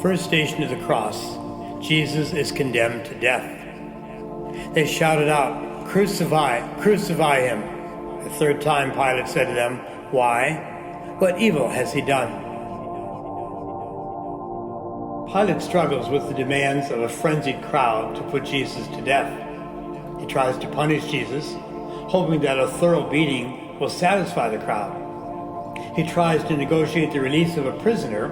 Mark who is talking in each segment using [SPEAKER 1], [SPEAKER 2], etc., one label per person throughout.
[SPEAKER 1] First station of the cross, Jesus is condemned to death. They shouted out, "Crucify, crucify him." The third time Pilate said to them, "Why? What evil has he done?" Pilate struggles with the demands of a frenzied crowd to put Jesus to death. He tries to punish Jesus, hoping that a thorough beating will satisfy the crowd. He tries to negotiate the release of a prisoner,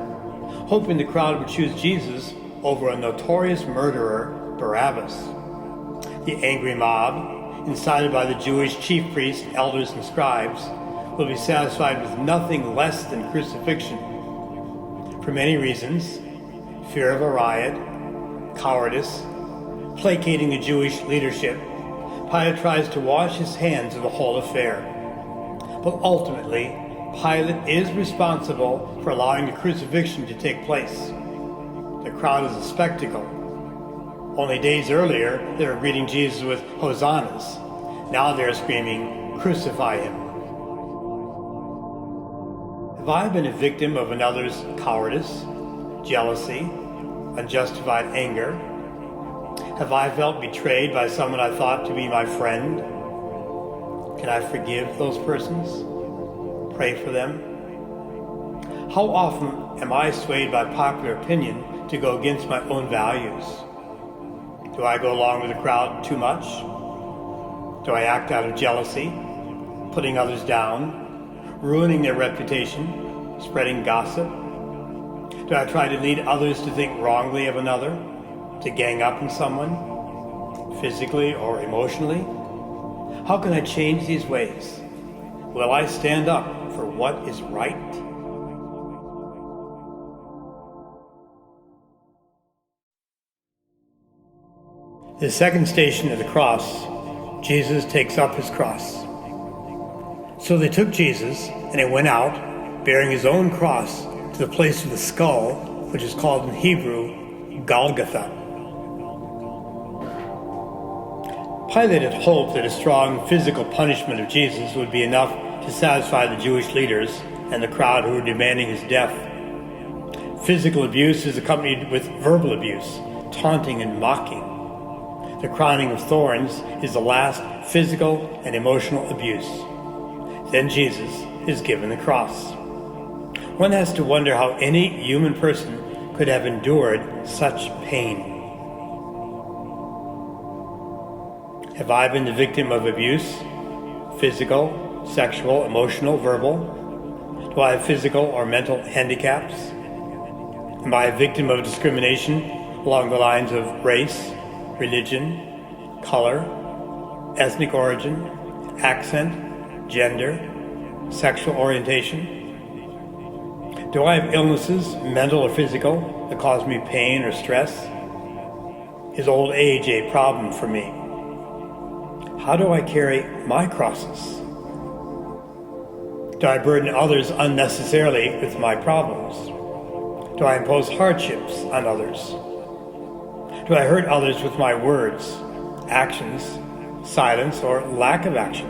[SPEAKER 1] hoping the crowd would choose Jesus over a notorious murderer, Barabbas. The angry mob, incited by the Jewish chief priests, elders, and scribes, will be satisfied with nothing less than crucifixion. For many reasons, fear of a riot, cowardice, placating the Jewish leadership, Pilate tries to wash his hands of the whole affair. But ultimately, Pilate is responsible for allowing the crucifixion to take place. The crowd is a spectacle. Only days earlier, they were greeting Jesus with hosannas. Now they're screaming, "Crucify him." Have I been a victim of another's cowardice, jealousy, unjustified anger? Have I felt betrayed by someone I thought to be my friend? Can I forgive those persons? Pray for them? How often am I swayed by popular opinion to go against my own values? Do I go along with the crowd too much? Do I act out of jealousy, putting others down, ruining their reputation, spreading gossip? Do I try to lead others to think wrongly of another, to gang up on someone, physically or emotionally? How can I change these ways? Will I stand up for what is right? The second station of the cross, Jesus takes up his cross. So they took Jesus, and he went out, bearing his own cross, to the place of the skull, which is called in Hebrew, Golgotha. Pilate had hoped that a strong physical punishment of Jesus would be enough to satisfy the Jewish leaders and the crowd who were demanding his death. Physical abuse is accompanied with verbal abuse, taunting and mocking. The crowning of thorns is the last physical and emotional abuse. Then Jesus is given the cross. One has to wonder how any human person could have endured such pain. Have I been the victim of abuse? Physical, sexual, emotional, verbal? Do I have physical or mental handicaps? Am I a victim of discrimination along the lines of race, religion, color, ethnic origin, accent, gender, sexual orientation? Do I have illnesses, mental or physical, that cause me pain or stress? Is old age a problem for me? How do I carry my crosses? Do I burden others unnecessarily with my problems? Do I impose hardships on others? Do I hurt others with my words, actions, silence, or lack of action?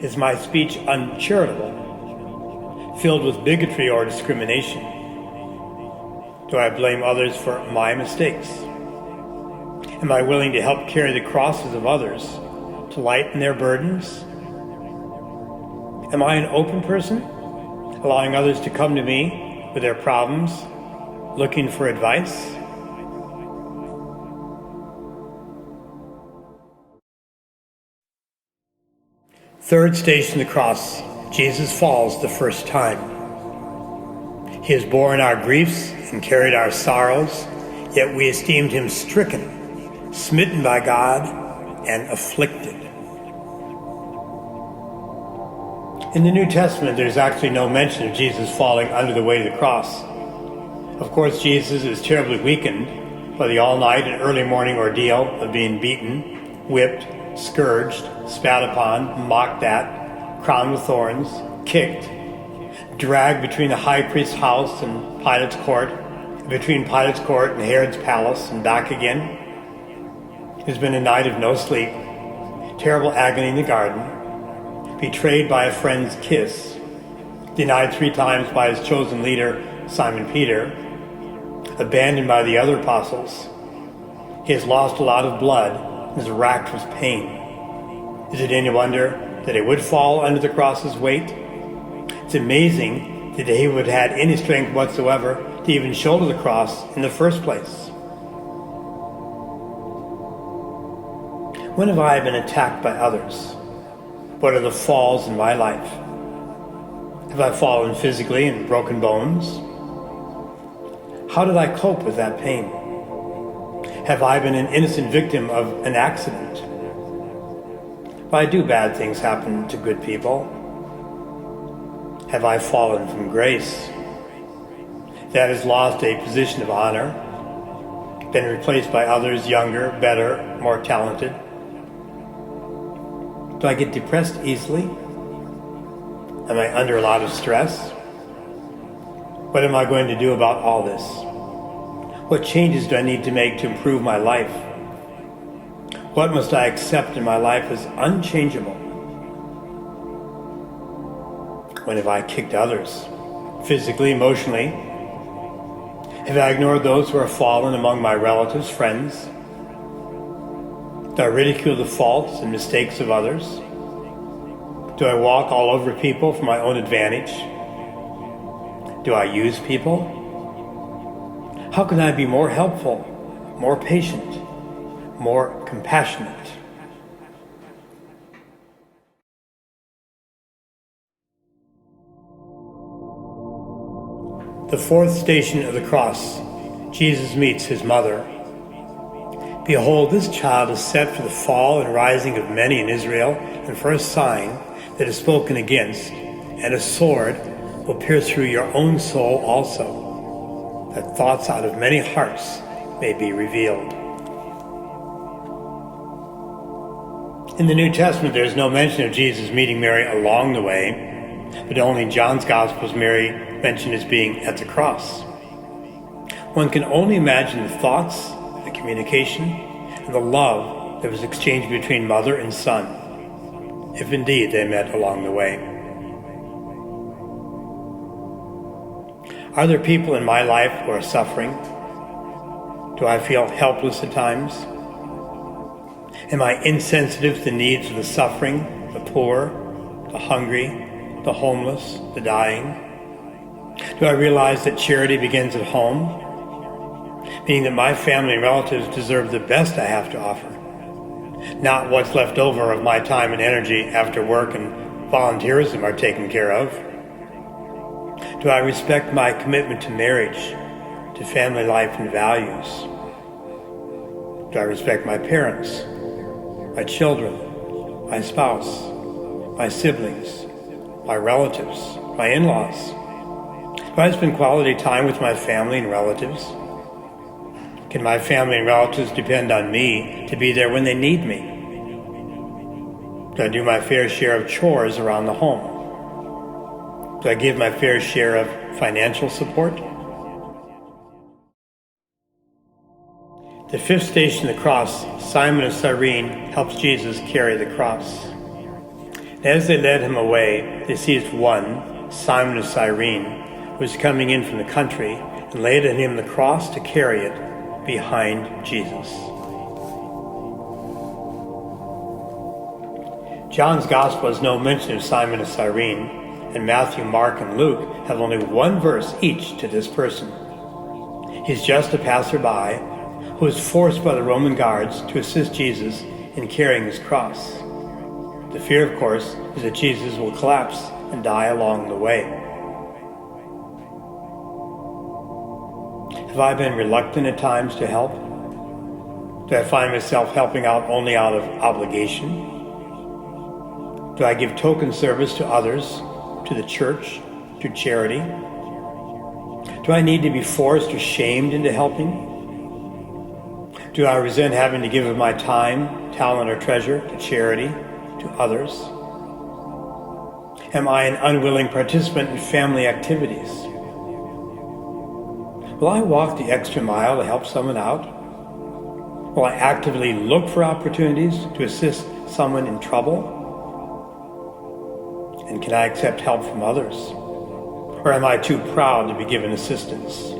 [SPEAKER 1] Is my speech uncharitable, filled with bigotry or discrimination? Do I blame others for my mistakes? Am I willing to help carry the crosses of others, to lighten their burdens? Am I an open person, allowing others to come to me with their problems, looking for advice? Third station of the cross, Jesus falls the first time. He has borne our griefs and carried our sorrows, yet we esteemed him stricken, smitten by God, and afflicted. In the New Testament, there's actually no mention of Jesus falling under the weight of the cross. Of course, Jesus is terribly weakened by the all-night and early morning ordeal of being beaten, whipped, scourged, spat upon, mocked at, crowned with thorns, kicked, dragged between the high priest's house and Pilate's court, between Pilate's court and Herod's palace, and back again. It has been a night of no sleep, terrible agony in the garden, betrayed by a friend's kiss, denied 3 times by his chosen leader, Simon Peter, abandoned by the other apostles. He has lost a lot of blood and is racked with pain. Is it any wonder that he would fall under the cross's weight? It's amazing that he would have had any strength whatsoever to even shoulder the cross in the first place. When have I been attacked by others? What are the falls in my life? Have I fallen physically and broken bones? How did I cope with that pain? Have I been an innocent victim of an accident? Why do bad things happen to good people? Have I fallen from grace? That has lost a position of honor, been replaced by others younger, better, more talented? Do I get depressed easily? Am I under a lot of stress? What am I going to do about all this? What changes do I need to make to improve my life? What must I accept in my life as unchangeable? When have I kicked others? Physically, emotionally? Have I ignored those who are fallen among my relatives, friends? Do I ridicule the faults and mistakes of others? Do I walk all over people for my own advantage? Do I use people? How can I be more helpful, more patient, more compassionate? The fourth station of the cross, Jesus meets his mother. Behold, this child is set for the fall and rising of many in Israel, and for a sign that is spoken against, and a sword will pierce through your own soul also, that thoughts out of many hearts may be revealed. In the New Testament, there is no mention of Jesus meeting Mary along the way, but only in John's Gospel is Mary mentioned as being at the cross. One can only imagine the thoughts, the communication, and the love that was exchanged between mother and son, if indeed they met along the way. Are there people in my life who are suffering? Do I feel helpless at times? Am I insensitive to the needs of the suffering, the poor, the hungry, the homeless, the dying? Do I realize that charity begins at home? Meaning that my family and relatives deserve the best I have to offer, not what's left over of my time and energy after work and volunteerism are taken care of. Do I respect my commitment to marriage, to family life and values? Do I respect my parents, my children, my spouse, my siblings, my relatives, my in-laws? Do I spend quality time with my family and relatives? Can my family and relatives depend on me to be there when they need me? Do I do my fair share of chores around the home? Do I give my fair share of financial support? The fifth station of the cross, Simon of Cyrene helps Jesus carry the cross. As they led him away, they seized one, Simon of Cyrene, who was coming in from the country, and laid on him the cross to carry it behind Jesus. John's Gospel has no mention of Simon of Cyrene, and Matthew, Mark, and Luke have only one verse each to this person. He's just a passerby who is forced by the Roman guards to assist Jesus in carrying his cross. The fear, of course, is that Jesus will collapse and die along the way. Have I been reluctant at times to help? Do I find myself helping out only out of obligation? Do I give token service to others, to the church, to charity? Do I need to be forced or shamed into helping? Do I resent having to give of my time, talent, or treasure to charity, to others? Am I an unwilling participant in family activities? Will I walk the extra mile to help someone out? Will I actively look for opportunities to assist someone in trouble? And can I accept help from others? Or am I too proud to be given assistance?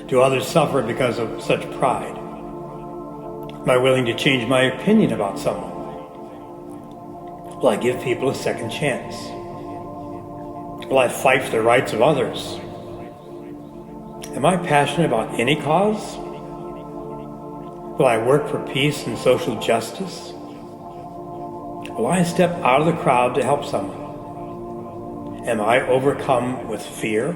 [SPEAKER 1] Do others suffer because of such pride? Am I willing to change my opinion about someone? Will I give people a second chance? Will I fight for the rights of others? Am I passionate about any cause? Will I work for peace and social justice? Will I step out of the crowd to help someone? Am I overcome with fear?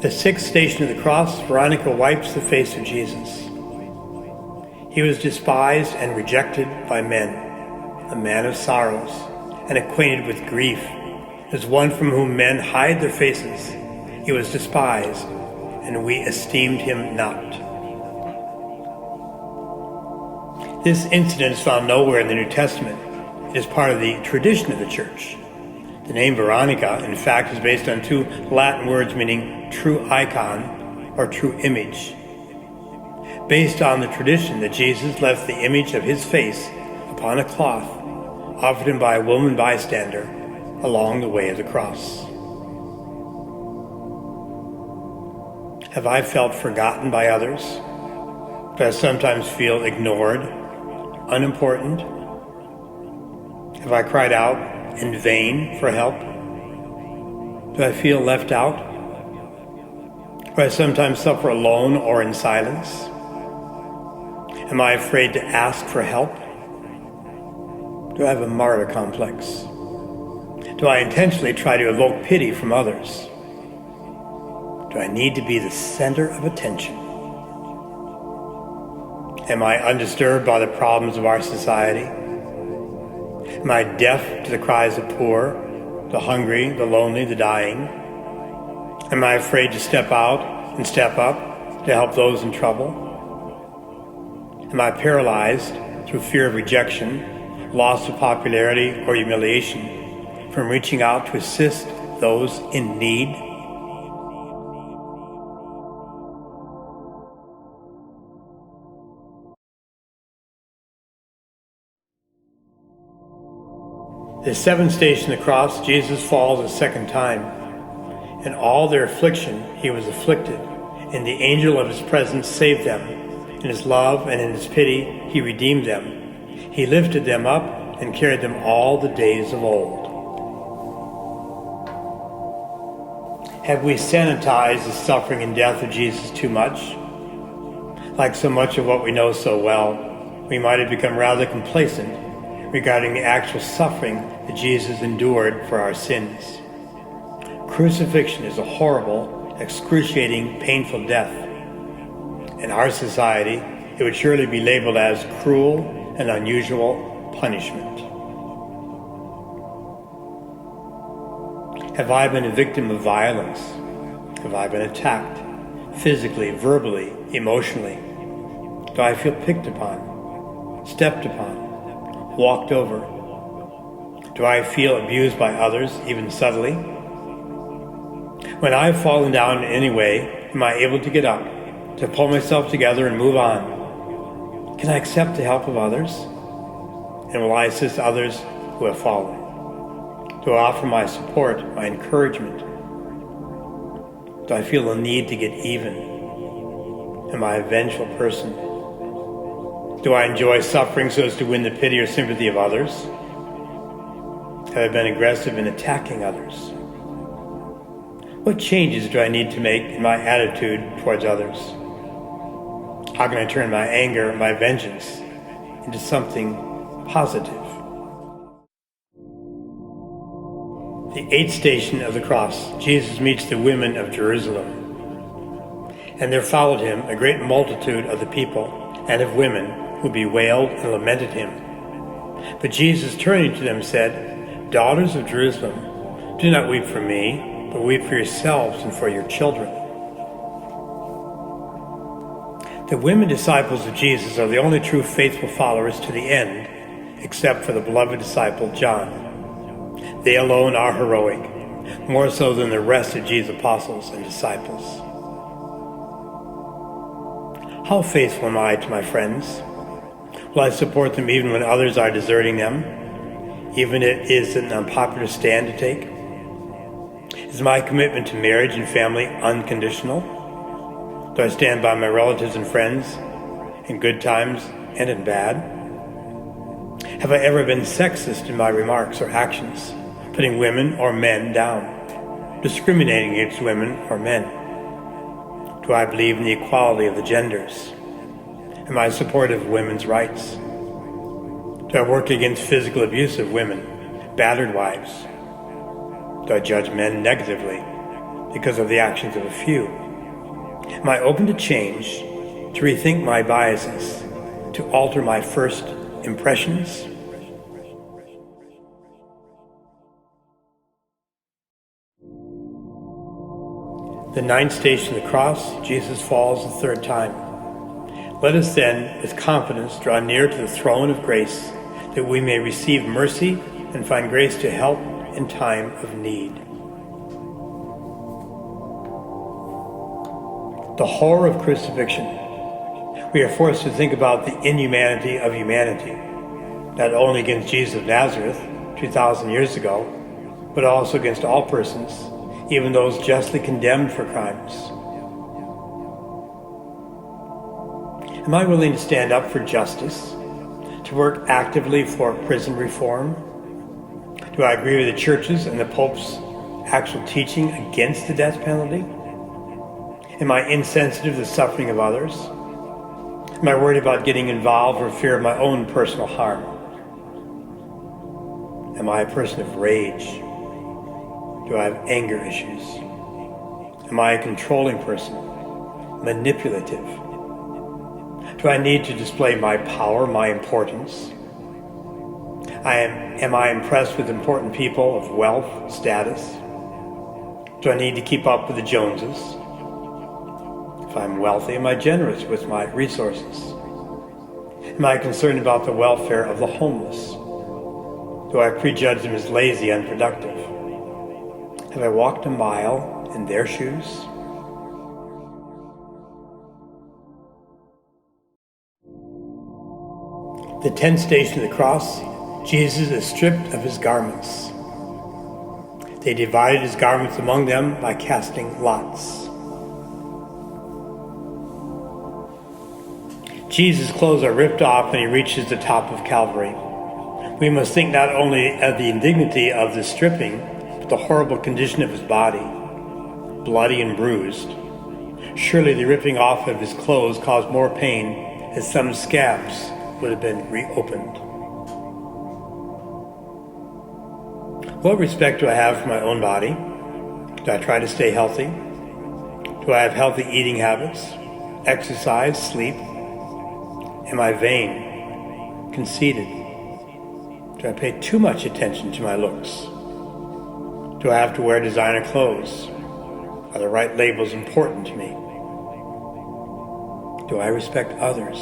[SPEAKER 1] The sixth station of the cross, Veronica wipes the face of Jesus. He was despised and rejected by men, a man of sorrows and acquainted with grief. As one from whom men hide their faces, he was despised, and we esteemed him not. This incident is found nowhere in the New Testament. It is part of the tradition of the Church. The name Veronica, in fact, is based on two Latin words meaning true icon or true image. Based on the tradition that Jesus left the image of his face upon a cloth offered him by a woman bystander along the way of the cross. Have I felt forgotten by others? Do I sometimes feel ignored, unimportant? Have I cried out in vain for help? Do I feel left out? Do I sometimes suffer alone or in silence? Am I afraid to ask for help? Do I have a martyr complex? Do I intentionally try to evoke pity from others? Do I need to be the center of attention? Am I undisturbed by the problems of our society? Am I deaf to the cries of the poor, the hungry, the lonely, the dying? Am I afraid to step out and step up to help those in trouble? Am I paralyzed through fear of rejection, loss of popularity, or humiliation from reaching out to assist those in need? The seventh station of the cross, Jesus falls a second time. In all their affliction, he was afflicted, and the angel of his presence saved them. In his love and in his pity, he redeemed them. He lifted them up and carried them all the days of old. Have we sanitized the suffering and death of Jesus too much? Like so much of what we know so well, we might have become rather complacent regarding the actual suffering that Jesus endured for our sins. Crucifixion is a horrible, excruciating, painful death. In our society, it would surely be labeled as cruel and unusual punishment. Have I been a victim of violence? Have I been attacked, physically, verbally, emotionally? Do I feel picked upon, stepped upon, walked over? Do I feel abused by others, even subtly? When I've fallen down in any way, am I able to get up, to pull myself together and move on? Can I accept the help of others? And will I assist others who have fallen? Do I offer my support, my encouragement? Do I feel a need to get even? Am I a vengeful person? Do I enjoy suffering so as to win the pity or sympathy of others? Have I been aggressive in attacking others? What changes do I need to make in my attitude towards others? How can I turn my anger, my vengeance, into something positive? The eighth station of the cross, Jesus meets the women of Jerusalem. And there followed him a great multitude of the people and of women who bewailed and lamented him. But Jesus, turning to them, said, "Daughters of Jerusalem, do not weep for me, but weep for yourselves and for your children." The women disciples of Jesus are the only true faithful followers to the end, except for the beloved disciple John. They alone are heroic, more so than the rest of Jesus' apostles and disciples. How faithful am I to my friends? Will I support them even when others are deserting them, even if it is an unpopular stand to take? Is my commitment to marriage and family unconditional? Do I stand by my relatives and friends in good times and in bad? Have I ever been sexist in my remarks or actions, putting women or men down, discriminating against women or men? Do I believe in the equality of the genders? Am I supportive of women's rights? Do I work against physical abuse of women, battered wives? Do I judge men negatively because of the actions of a few? Am I open to change, to rethink my biases, to alter my first impressions? The ninth station of the cross, Jesus falls the third time. Let us then, with confidence, draw near to the throne of grace, that we may receive mercy and find grace to help in time of need. The horror of crucifixion. We are forced to think about the inhumanity of humanity, not only against Jesus of Nazareth 2,000 years ago, but also against all persons, even those justly condemned for crimes. Am I willing to stand up for justice, to work actively for prison reform? Do I agree with the church's and the Pope's actual teaching against the death penalty? Am I insensitive to the suffering of others? Am I worried about getting involved for fear of my own personal harm? Am I a person of rage? Do I have anger issues? Am I a controlling person? Manipulative? Do I need to display my power, my importance? Am I impressed with important people of wealth, status? Do I need to keep up with the Joneses? If I'm wealthy, am I generous with my resources? Am I concerned about the welfare of the homeless? Do I prejudge them as lazy, unproductive? Have I walked a mile in their shoes? The 10th station of the cross, Jesus is stripped of his garments. They divided his garments among them by casting lots. Jesus' clothes are ripped off when he reaches the top of Calvary. We must think not only of the indignity of the stripping, but the horrible condition of his body, bloody and bruised. Surely the ripping off of his clothes caused more pain, as some scabs would have been reopened. What respect do I have for my own body? Do I try to stay healthy? Do I have healthy eating habits, exercise, sleep? Am I vain, conceited? Do I pay too much attention to my looks? Do I have to wear designer clothes? Are the right labels important to me? Do I respect others?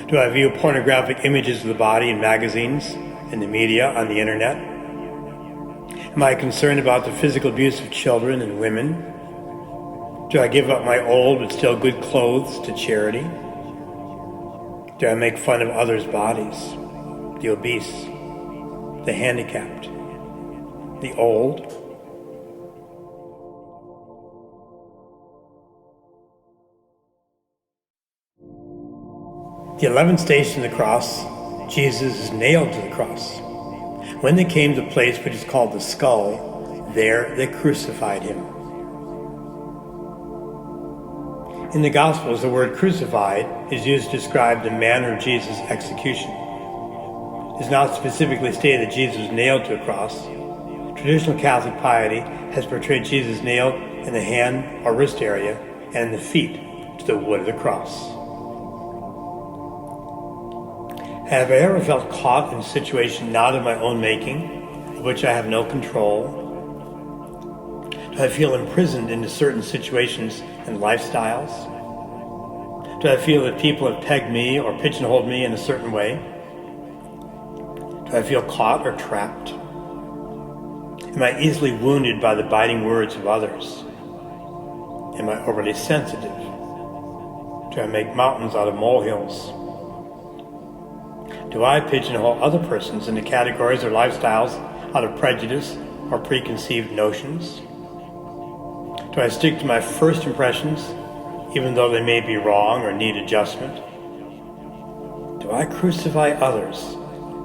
[SPEAKER 1] Do I view pornographic images of the body in magazines, in the media, on the internet? Am I concerned about the physical abuse of children and women? Do I give up my old but still good clothes to charity? Do I make fun of others' bodies, the obese, the handicapped, the old? The 11th station of the cross, Jesus is nailed to the cross. When they came to the place which is called the skull, there they crucified him. In the Gospels, the word crucified is used to describe the manner of Jesus' execution. It is not specifically stated that Jesus was nailed to a cross. Traditional Catholic piety has portrayed Jesus nailed in the hand or wrist area and in the feet to the wood of the cross. Have I ever felt caught in a situation not of my own making, of which I have no control? Do I feel imprisoned into certain situations and lifestyles? Do I feel that people have pegged me or pigeonholed me in a certain way? Do I feel caught or trapped? Am I easily wounded by the biting words of others? Am I overly sensitive? Do I make mountains out of molehills? Do I pigeonhole other persons into categories or lifestyles out of prejudice or preconceived notions? Do I stick to my first impressions, even though they may be wrong or need adjustment? Do I crucify others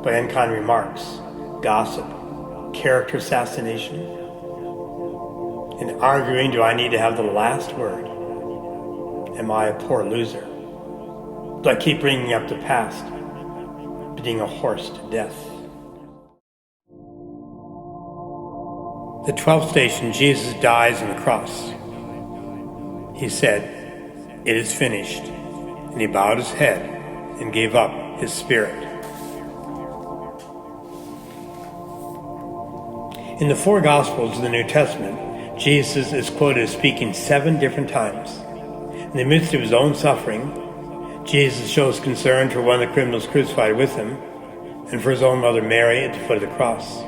[SPEAKER 1] by unkind remarks, gossip, character assassination? In arguing, do I need to have the last word? Am I a poor loser? Do I keep bringing up the past, beating a horse to death? The 12th station, Jesus dies on the cross. He said, "It is finished," and he bowed his head and gave up his spirit. In the 4 Gospels of the New Testament, Jesus is quoted as speaking 7 different times. In the midst of his own suffering, Jesus shows concern for one of the criminals crucified with him and for his own mother Mary at the foot of the cross.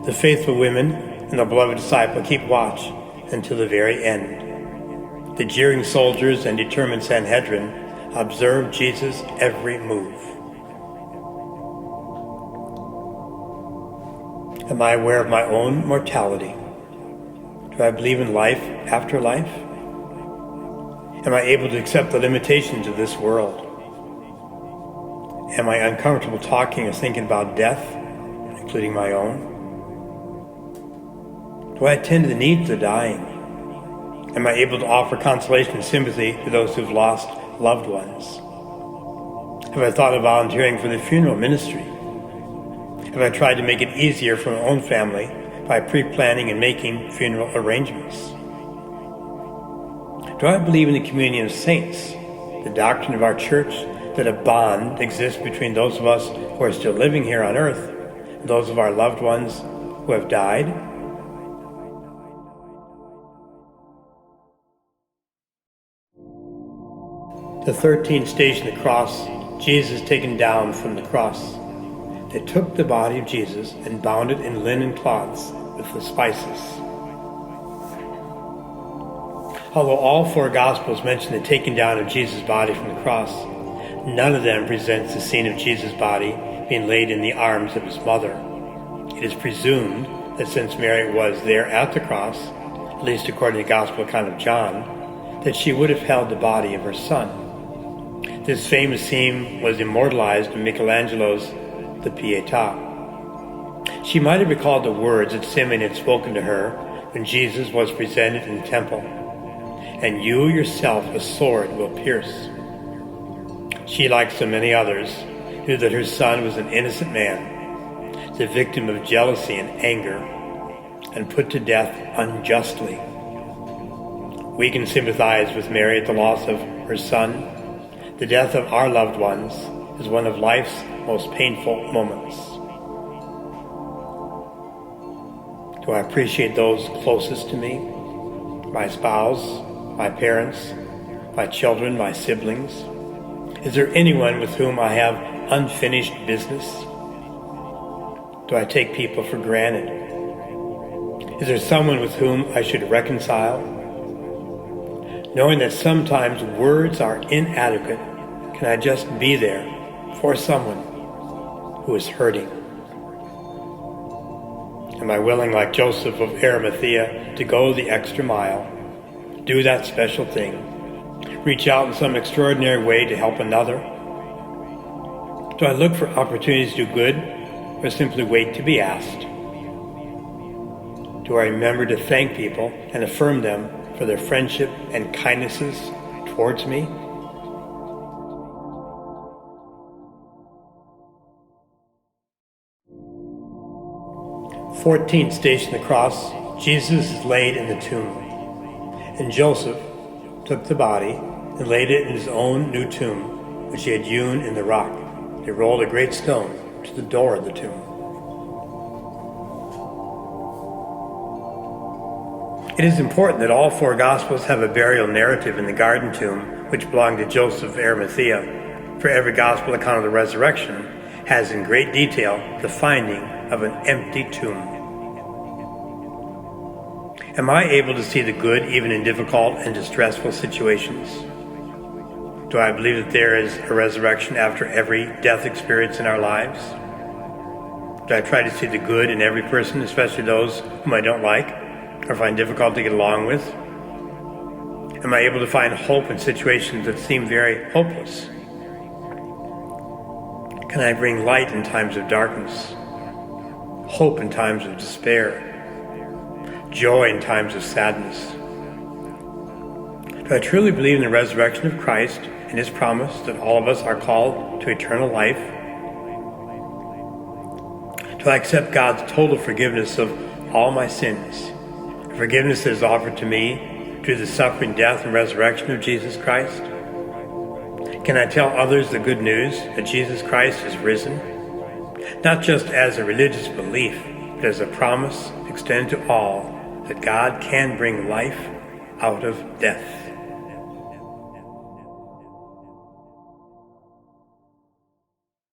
[SPEAKER 1] The faithful women and the beloved disciple keep watch until the very end. The jeering soldiers and determined Sanhedrin observe Jesus' every move. Am I aware of my own mortality? Do I believe in life after life? Am I able to accept the limitations of this world? Am I uncomfortable talking or thinking about death, including my own? Do I attend to the needs of the dying? Am I able to offer consolation and sympathy to those who've lost loved ones? Have I thought of volunteering for the funeral ministry? Have I tried to make it easier for my own family by pre-planning and making funeral arrangements? Do I believe in the communion of saints, the doctrine of our church that a bond exists between those of us who are still living here on earth and those of our loved ones who have died? The 13th station, the cross, Jesus taken down from the cross. They took the body of Jesus and bound it in linen cloths with the spices. Although all 4 Gospels mention the taking down of Jesus' body from the cross, none of them presents the scene of Jesus' body being laid in the arms of his mother. It is presumed that since Mary was there at the cross, at least according to the Gospel account of John, that she would have held the body of her son. This famous scene was immortalized in Michelangelo's The Pietà. She might have recalled the words that Simeon had spoken to her when Jesus was presented in the temple. "And you yourself a sword will pierce." She, like so many others, knew that her son was an innocent man, the victim of jealousy and anger, and put to death unjustly. We can sympathize with Mary at the loss of her son. The death of our loved ones is one of life's most painful moments. Do I appreciate those closest to me? My spouse, my parents, my children, my siblings? Is there anyone with whom I have unfinished business? Do I take people for granted? Is there someone with whom I should reconcile? Knowing that sometimes words are inadequate, can I just be there for someone who is hurting? Am I willing, like Joseph of Arimathea, to go the extra mile, do that special thing, reach out in some extraordinary way to help another? Do I look for opportunities to do good, or simply wait to be asked? Do I remember to thank people and affirm them for their friendship and kindnesses towards me? Fourteenth station, the cross. Jesus is laid in the tomb, and Joseph took the body and laid it in his own new tomb, which he had hewn in the rock. They rolled a great stone to the door of the tomb. It is important that all 4 Gospels have a burial narrative in the garden tomb, which belonged to Joseph of Arimathea, for every Gospel account of the resurrection has in great detail the finding of an empty tomb. Am I able to see the good even in difficult and distressful situations? Do I believe that there is a resurrection after every death experience in our lives? Do I try to see the good in every person, especially those whom I don't like or find difficult to get along with? Am I able to find hope in situations that seem very hopeless? Can I bring light in times of darkness, hope in times of despair, joy in times of sadness? Do I truly believe in the resurrection of Christ and his promise that all of us are called to eternal life? Do I accept God's total forgiveness of all my sins, the forgiveness that is offered to me through the suffering, death, and resurrection of Jesus Christ? Can I tell others the good news that Jesus Christ is risen, not just as a religious belief, but as a promise extended to all that God can bring life out of death?